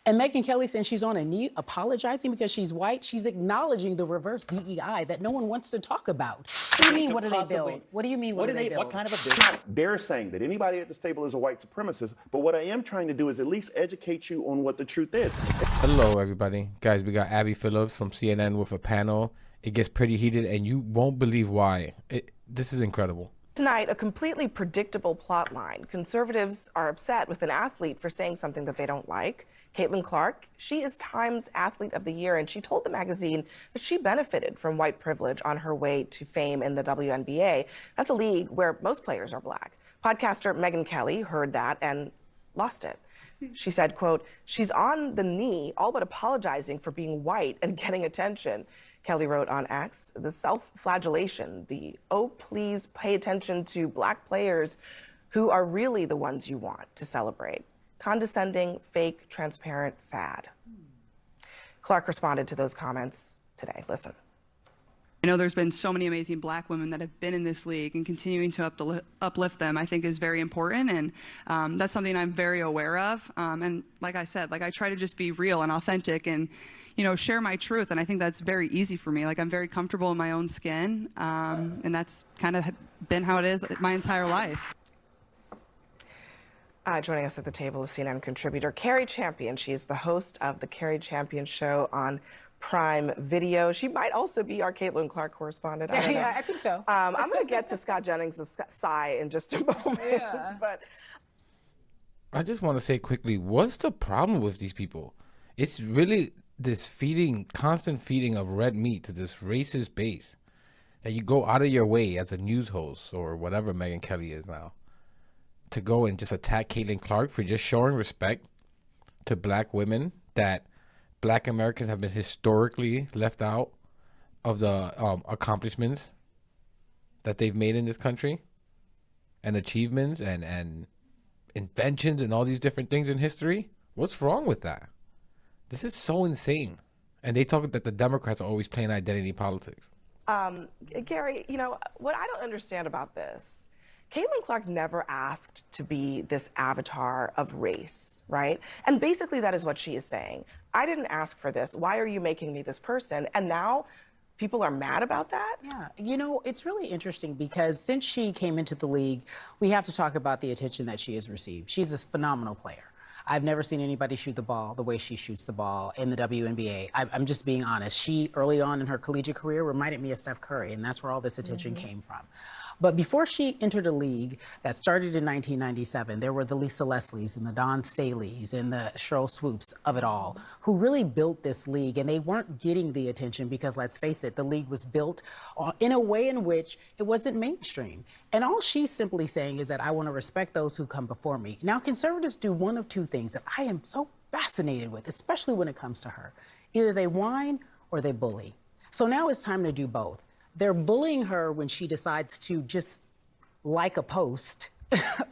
And Megyn Kelly saying she's on a knee apologizing because she's white. She's acknowledging the reverse DEI that no one wants to talk about. What do you mean, what do they build? What do you mean, what do they build? What kind of a business? They're saying that anybody at this table is a white supremacist, but what I am trying to do is at least educate you on what the truth is. Hello, everybody. Guys, we got Abby Phillips from CNN with a panel. It gets pretty heated, and you won't believe why. This is incredible. Tonight, a completely predictable plot line. Conservatives are upset with an athlete for saying something that they don't like. Caitlin Clark, she is Time's Athlete of the Year, and she told the magazine that she benefited from white privilege on her way to fame in the WNBA. That's a league where most players are black. Podcaster Megyn Kelly heard that and lost it. She said, quote, "She's on the knee, all but apologizing for being white and getting attention." Kelly wrote on X, "The self-flagellation, the oh, please pay attention to black players who are really the ones you want to celebrate. Condescending, fake, transparent, sad." Clark responded to those comments today. Listen. I know there's been so many amazing black women that have been in this league, and continuing to uplift them, I think, is very important. And that's something I'm very aware of. And like I said, I try to just be real and authentic and, share my truth. And I think that's very easy for me. I'm very comfortable in my own skin. And that's kind of been how it is my entire life. Joining us at the table is CNN contributor Carrie Champion. She is the host of the Carrie Champion Show on Prime Video. She might also be our Caitlin Clark correspondent. I don't know. Yeah, I think so. I'm going to get to Scott Jennings' sigh in just a moment. Yeah. But I just want to say quickly, what's the problem with these people? It's really this constant feeding of red meat to this racist base that you go out of your way as a news host or whatever Megyn Kelly is now to go and just attack Caitlin Clark for just showing respect to black women, that black Americans have been historically left out of the accomplishments that they've made in this country and achievements and inventions and all these different things in history. What's wrong with that? This is so insane. And they talk that the Democrats are always playing identity politics. Gary, what I don't understand about this, Caitlin Clark never asked to be this avatar of race, right? And basically that is what she is saying. I didn't ask for this. Why are you making me this person? And now people are mad about that? Yeah, it's really interesting because since she came into the league, we have to talk about the attention that she has received. She's a phenomenal player. I've never seen anybody shoot the ball the way she shoots the ball in the WNBA. I'm just being honest. She, early on in her collegiate career, reminded me of Steph Curry, and that's where all this attention came from. But before she entered a league that started in 1997, there were the Lisa Leslies and the Dawn Staleys and the Sheryl Swoops of it all who really built this league, and they weren't getting the attention because, let's face it, the league was built in a way in which it wasn't mainstream. And all she's simply saying is that I want to respect those who come before me. Now, conservatives do one of two things that I am so fascinated with, especially when it comes to her. Either they whine or they bully. So now it's time to do both. They're bullying her when she decides to just like a post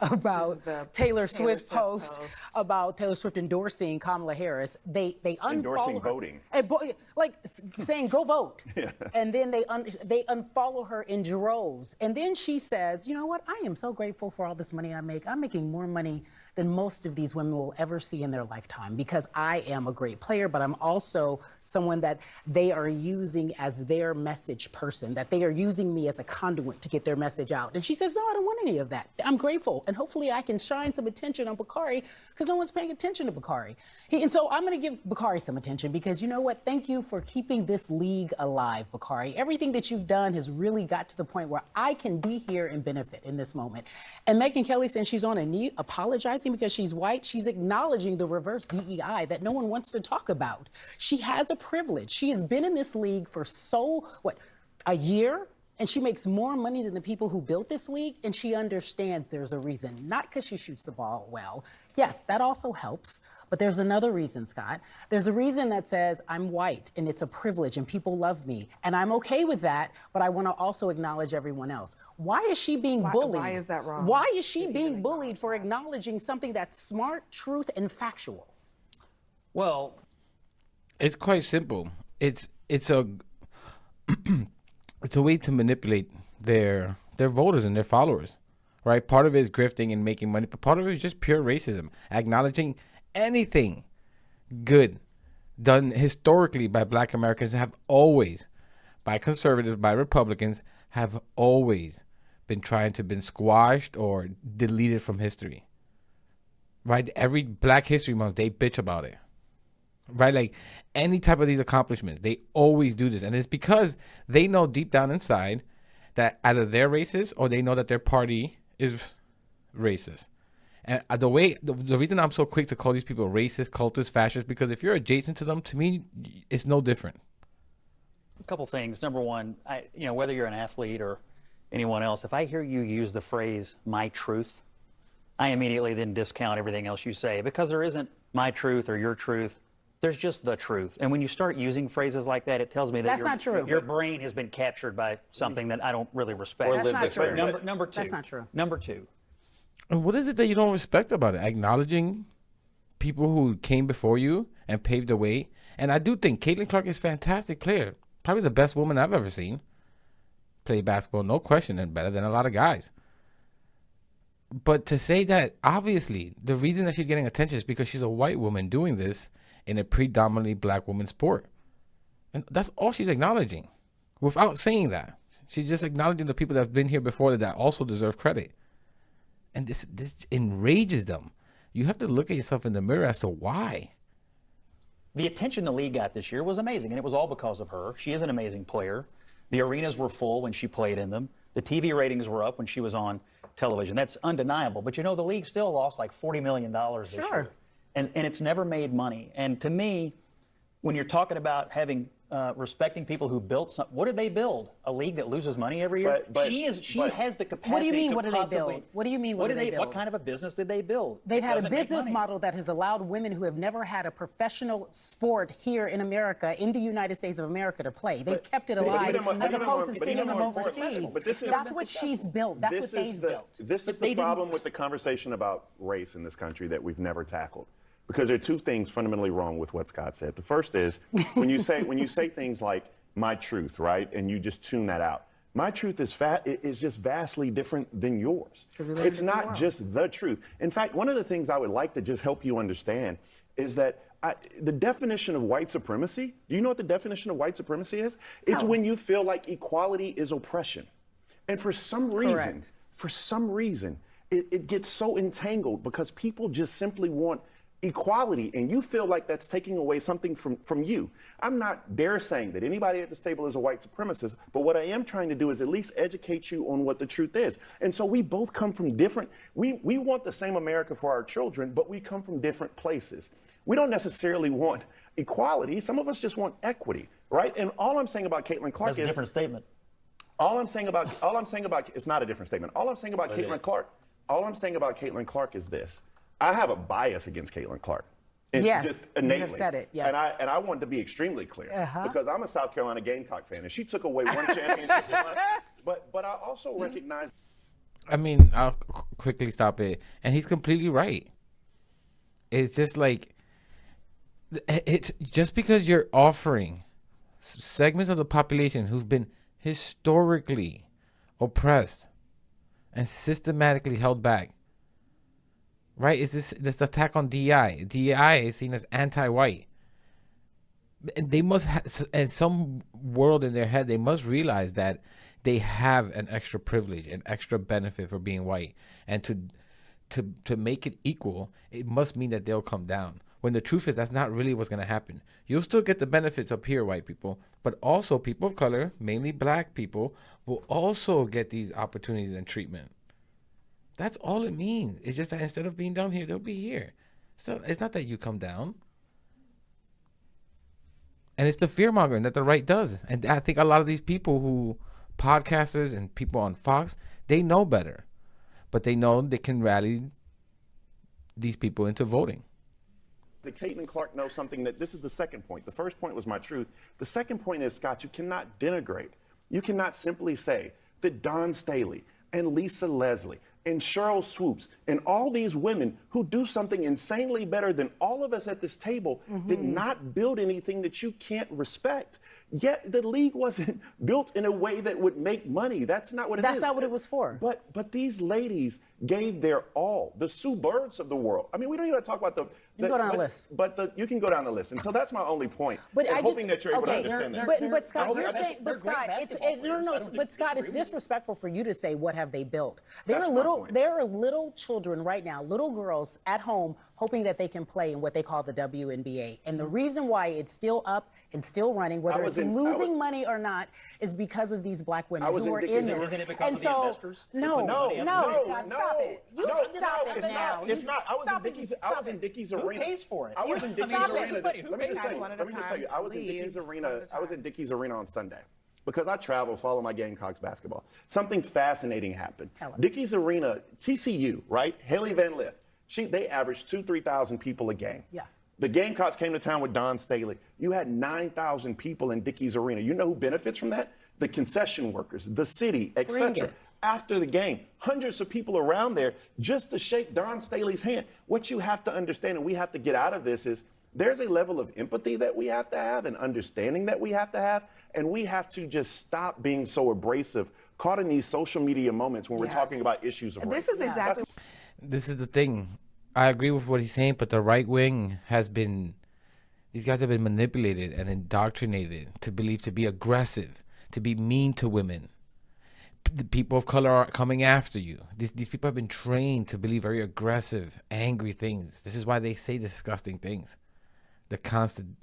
about Taylor Swift post about Taylor Swift endorsing Kamala Harris. They Endorsing unfollow her. voting. Like saying go vote. Yeah. And then they unfollow her in droves. And then she says, you know what? I am so grateful for all this money I make. I'm making more money than most of these women will ever see in their lifetime because I am a great player, but I'm also someone that they are using as their message person, that they are using me as a conduit to get their message out. And she says, no, I don't want any of that. I'm grateful. And hopefully I can shine some attention on Bakari because no one's paying attention to Bakari. And so I'm going to give Bakari some attention because you know what? Thank you for keeping this league alive, Bakari. Everything that you've done has really got to the point where I can be here and benefit in this moment. And Megyn Kelly saying she's on a knee apologizing because she's white, she's acknowledging the reverse DEI that no one wants to talk about. She has a privilege. She has been in this league for a year, and she makes more money than the people who built this league, and she understands there's a reason, not because she shoots the ball well. Yes, that also helps, but there's another reason, Scott. There's a reason that says I'm white, and it's a privilege, and people love me, and I'm okay with that, but I want to also acknowledge everyone else. Why is she being bullied? Why is that wrong? Why is she being bullied for acknowledging something that's smart, truth, and factual? Well, it's quite simple. It's a it's a way to manipulate their voters and their followers. Right? Part of it is grifting and making money, but part of it is just pure racism, acknowledging anything good done historically by black Americans have always, by conservatives, by Republicans, have always been trying to been squashed or deleted from history. Right? Every Black History Month, they bitch about it. Right? Like any type of these accomplishments, they always do this. And it's because they know deep down inside that either they're racist or they know that their party is racist. And the reason I'm so quick to call these people racist, cultists, fascists, because if you're adjacent to them, to me, it's no different. A couple things. Number one, whether you're an athlete or anyone else, if I hear you use the phrase "my truth," I immediately then discount everything else you say, because there isn't my truth or your truth. There's just the truth. And when you start using phrases like that, it tells me that That's not true. Your brain has been captured by something that I don't really respect. That's not true. Number two. That's not true. Number two. And what is it that you don't respect about it? Acknowledging people who came before you and paved the way. And I do think Caitlin Clark is a fantastic player. Probably the best woman I've ever seen play basketball, no question, and better than a lot of guys. But to say that, obviously, the reason that she's getting attention is because she's a white woman doing this in a predominantly black woman sport. And that's all she's acknowledging without saying that. She's just acknowledging the people that have been here before that also deserve credit. And this enrages them. You have to look at yourself in the mirror as to why. The attention the league got this year was amazing, and it was all because of her. She is an amazing player. The arenas were full when she played in them. The TV ratings were up when she was on television. That's undeniable. But the league still lost like $40 million this year. And it's never made money. And to me, when you're talking about respecting people who built something, what did they build? A league that loses money every year? She has the capacity. What do you mean, to what did they build? What do you mean, what did they build? What kind of a business did they build? They've had a business model that has allowed women who have never had a professional sport here in America, in the United States of America, to play. They've kept it alive as opposed to sending them overseas. That's what she's built. That's what they've built. This is the problem with the conversation about race in this country that we've never tackled. Because there are two things fundamentally wrong with what Scott said. The first is when you say things like "my truth," right, and you just tune that out. My truth is just vastly different than yours. It's not just the truth. In fact, one of the things I would like to just help you understand is that the definition of white supremacy. Do you know what the definition of white supremacy is? It's when you feel like equality is oppression, and for some reason, it gets so entangled because people just simply want equality, and you feel like that's taking away something from you. I'm not dare saying that anybody at this table is a white supremacist, but what I am trying to do is at least educate you on what the truth is. And so we both come from different, we want the same America for our children, but we come from different places. We don't necessarily want equality. Some of us just want equity, right? And all I'm saying about Caitlin Clark is a different statement. All I'm saying about it's not a different statement. All I'm saying about Caitlin Clark is this. I have a bias against Caitlin Clark. Yes, just innately. You have said it, yes. And I wanted to be extremely clear because I'm a South Carolina Gamecock fan, and she took away one championship from us. But I also recognize. I mean, I'll quickly stop it. And he's completely right. It's just like, it's just because you're offering segments of the population who've been historically oppressed and systematically held back. Right? Is this attack on DEI? DEI is seen as anti-white. And they must in some world in their head, they must realize that they have an extra privilege, an extra benefit for being white. And to make it equal, it must mean that they'll come down. When the truth is, that's not really what's going to happen. You'll still get the benefits up here, white people, but also people of color, mainly black people, will also get these opportunities and treatment. That's all it means. It's just that instead of being down here, they'll be here. It's not that you come down. And it's the fear-mongering that the right does. And I think a lot of these people who, podcasters and people on Fox, they know better. But they know they can rally these people into voting. That Caitlin Clark knows something that this is the second point. The first point was my truth. The second point is, Scott, you cannot denigrate. You cannot simply say that Don Staley and Lisa Leslie and Cheryl Swoops and all these women who do something insanely better than all of us at this table did not build anything that you can't respect. Yet the league wasn't built in a way that would make money. That's not what it is. That's not what it was for. But these ladies gave their all. The Sue Birds of the world. I mean, we don't even talk about You can go down the list. But you can go down the list. And so that's my only point. But and I hoping just, that you're able to okay, understand that. but Scott, hope you're I just- saying, but Scott, but Scott, it's disrespectful for you to say what have they built. That's my point. There are little children right now, little girls at home hoping that they can play in what they call the WNBA. And the reason why it's still up and still running, whether it's losing money or not, is because of these black women who are in this. Isn't it because And of the so, investors? no, Scott, stop it. You stop it it's now. not. It's not. I was in Dickie's Who arena. pays for it? I was in I mean, Dickie's arena. everybody who Let me pays just for tell it. you. Let me just tell you. I was in Dickie's Please, one arena. at a I was in time. Dickie's arena on Sunday because I travel, follow my Gamecocks basketball. Something fascinating happened. Tell us. Dickie's arena, TCU, right? Haley Van Lith. They averaged 2,000-3,000 people a game. Yeah. The Gamecocks came to town with Don Staley. You had 9,000 people in Dickie's arena. You know who benefits from that? The concession workers, the city, Bring etc. it. After the game, hundreds of people around there just to shake Don Staley's hand. What you have to understand, and we have to get out of this, is there's a level of empathy that we have to have and understanding that we have to have, and we have to just stop being so abrasive, caught in these social media moments when we're talking about issues of race. This is exactly This is the thing. I agree with what he's saying, but the right wing has been, these guys have been manipulated and indoctrinated to believe, to be aggressive, to be mean to women. The people of color are coming after you. These people have been trained to believe very aggressive, angry things. This is why they say disgusting things. The constant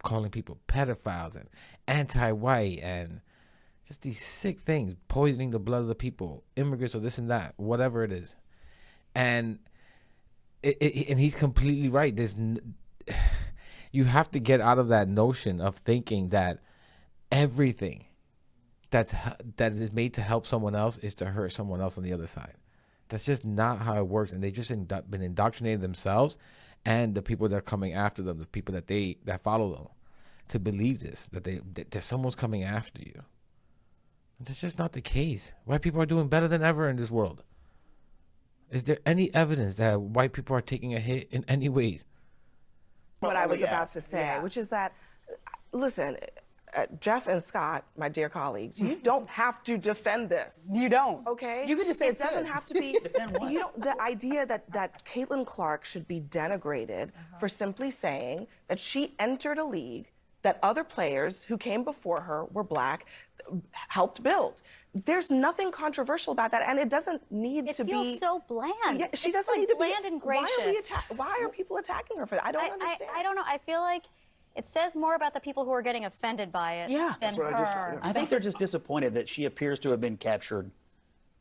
calling people pedophiles and anti-white and just these sick things, poisoning the blood of the people, immigrants or this and that, whatever it is. And and he's completely right. You have to get out of that notion of thinking that everything that is made to help someone else is to hurt someone else on the other side. That's just not how it works. And they just been indoctrinated themselves and the people that are coming after them, the people that follow them, to believe this, that someone's coming after you. That's just not the case. White people are doing better than ever in this world. Is there any evidence that white people are taking a hit in any ways? what I was about to say, which is that, listen, Jeff and Scott, my dear colleagues, you don't have to defend this. You don't. Okay? You could just say it doesn't have to be. You don't. The idea that Caitlin Clark should be denigrated for simply saying that she entered a league that other players who came before her were black, helped build. There's nothing controversial about that, and it doesn't need to be. It feels so bland. Yeah, she it's doesn't like need to bland be. and gracious. Why are people attacking her for that? I don't understand. I don't know. I feel like it says more about the people who are getting offended by it Yeah. than That's what I her. just said, yeah. I think they're just disappointed that she appears to have been captured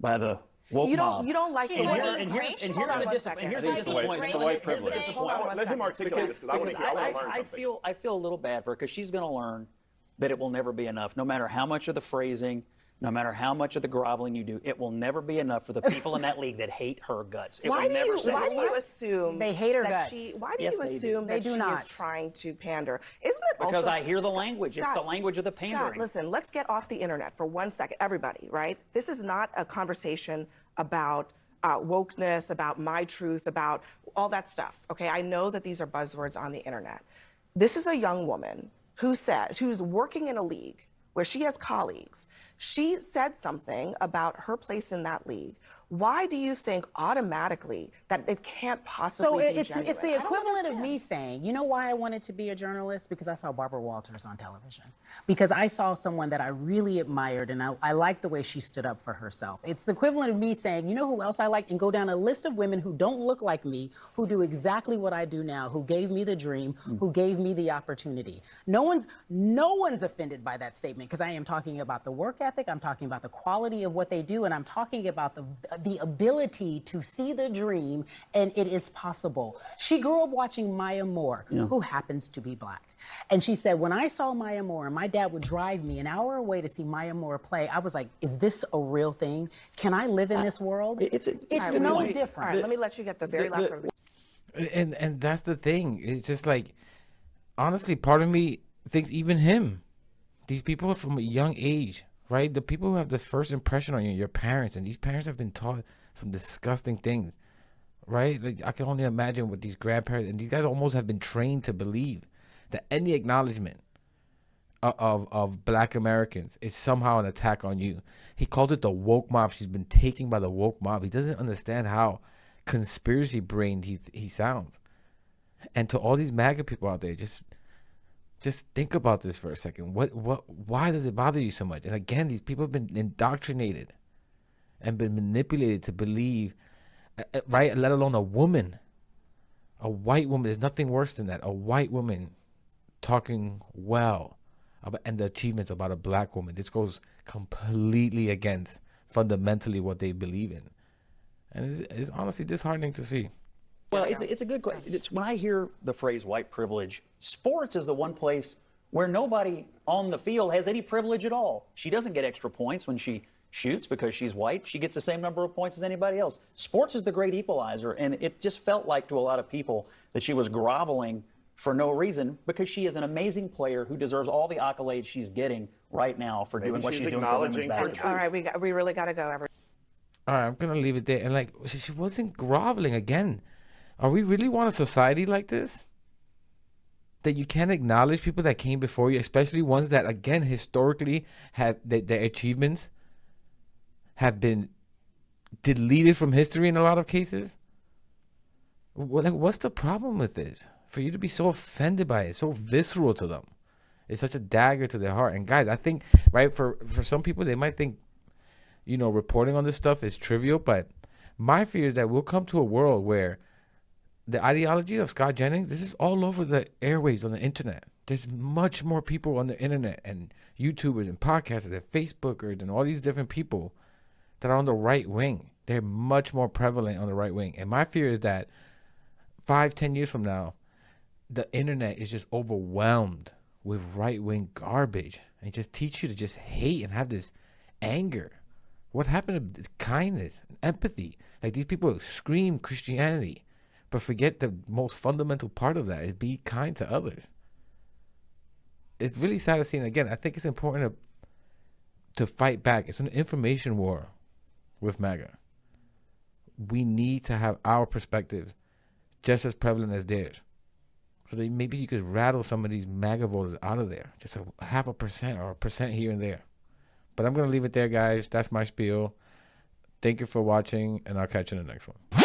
by the woke mob. You don't like She's the like word. being gracious. here's Hold on the one dis- second. and here's I the think it's disappointment. the white privilege. Hold on one Let him second. articulate this because I want to learn something. I feel a little bad for her because she's going to learn that it will never be enough. No matter how much of the phrasing, no matter how much of the groveling you do, it will never be enough for the people in that league that hate her guts. It Why will do never you satisfy. assume They hate her that guts. why do Yes, you they do. assume They that do she not. is trying to pander? Isn't it Because also I hear the language. It's the language of the Scott, pandering. listen, let's get off the internet for 1 second. Everybody, right? This is not a conversation about wokeness, about my truth, about all that stuff. Okay, I know that these are buzzwords on the internet. This is a young woman who's working in a league where she has colleagues. She said something about her place in that league. Why do you think automatically that it can't So possibly be it's genuine? the I don't equivalent of understand. me saying, you know why I wanted to be a journalist? Because I saw Barbara Walters on television. Because I saw someone that I really admired and I liked the way she stood up for herself. It's the equivalent of me saying, you know who else I like? And go down a list of women who don't look like me, who do exactly what I do now, who gave me the dream, who gave me the opportunity. No one's offended by that statement because I am talking about the work ethic, I'm talking about the quality of what they do, and I'm talking about the ability to see the dream, and it is possible. She grew up watching Maya Moore, who happens to be black. And she said, when I saw Maya Moore, and my dad would drive me an hour away to see Maya Moore play, I was like, is this a real thing? Can I live in this world? It's no really- different. All right, let me let you get the very last word. And that's the thing. It's just like, honestly, part of me thinks even him, these people are from a young age, right? The people who have the first impression on you, your parents, and these parents have been taught some disgusting things, right? Like, I can only imagine what these grandparents and these guys almost have been trained to believe that any acknowledgement of black Americans is somehow an attack on you. He calls it the woke mob. She's been taken by the woke mob. He doesn't understand how conspiracy brained he sounds. And to all these MAGA people out there, just think about this for a second. Why does it bother you so much? And again, these people have been indoctrinated and been manipulated to believe, right? Let alone a woman, a white woman. There's nothing worse than that. A white woman talking well about, and the achievements about a black woman. This goes completely against fundamentally what they believe in. And it's honestly disheartening to see. Well, it's a good question. When I hear the phrase white privilege, sports is the one place where nobody on the field has any privilege at all. She doesn't get extra points when she shoots because she's white. She gets the same number of points as anybody else. Sports is the great equalizer, and it just felt like to a lot of people that she was groveling for no reason because she is an amazing player who deserves all the accolades she's getting right now for doing what she's doing for women's basketball. All right, we really got to go, everyone. All right, I'm going to leave it there. And like, she wasn't groveling again. Are we really want a society like this? That you can't acknowledge people that came before you, especially ones that, again, historically have their achievements have been deleted from history in a lot of cases? What's the problem with this? For you to be so offended by it, so visceral to them. It's such a dagger to their heart. And guys, I think, right, for some people, they might think, you know, reporting on this stuff is trivial, but my fear is that we'll come to a world where the ideology of Scott Jennings, this is all over the airways on the internet. There's much more people on the internet and YouTubers and podcasters and Facebookers and all these different people that are on the right wing. They're much more prevalent on the right wing. And my fear is that 5-10 years from now, the internet is just overwhelmed with right-wing garbage and just teach you to just hate and have this anger. What happened to kindness and empathy? Like, these people scream Christianity, but forget the most fundamental part of that is be kind to others. It's really sad to see. And again, I think it's important to fight back. It's an information war with MAGA. We need to have our perspectives just as prevalent as theirs. So that maybe you could rattle some of these MAGA voters out of there. Just a 0.5% or 1% here and there. But I'm going to leave it there, guys. That's my spiel. Thank you for watching, and I'll catch you in the next one.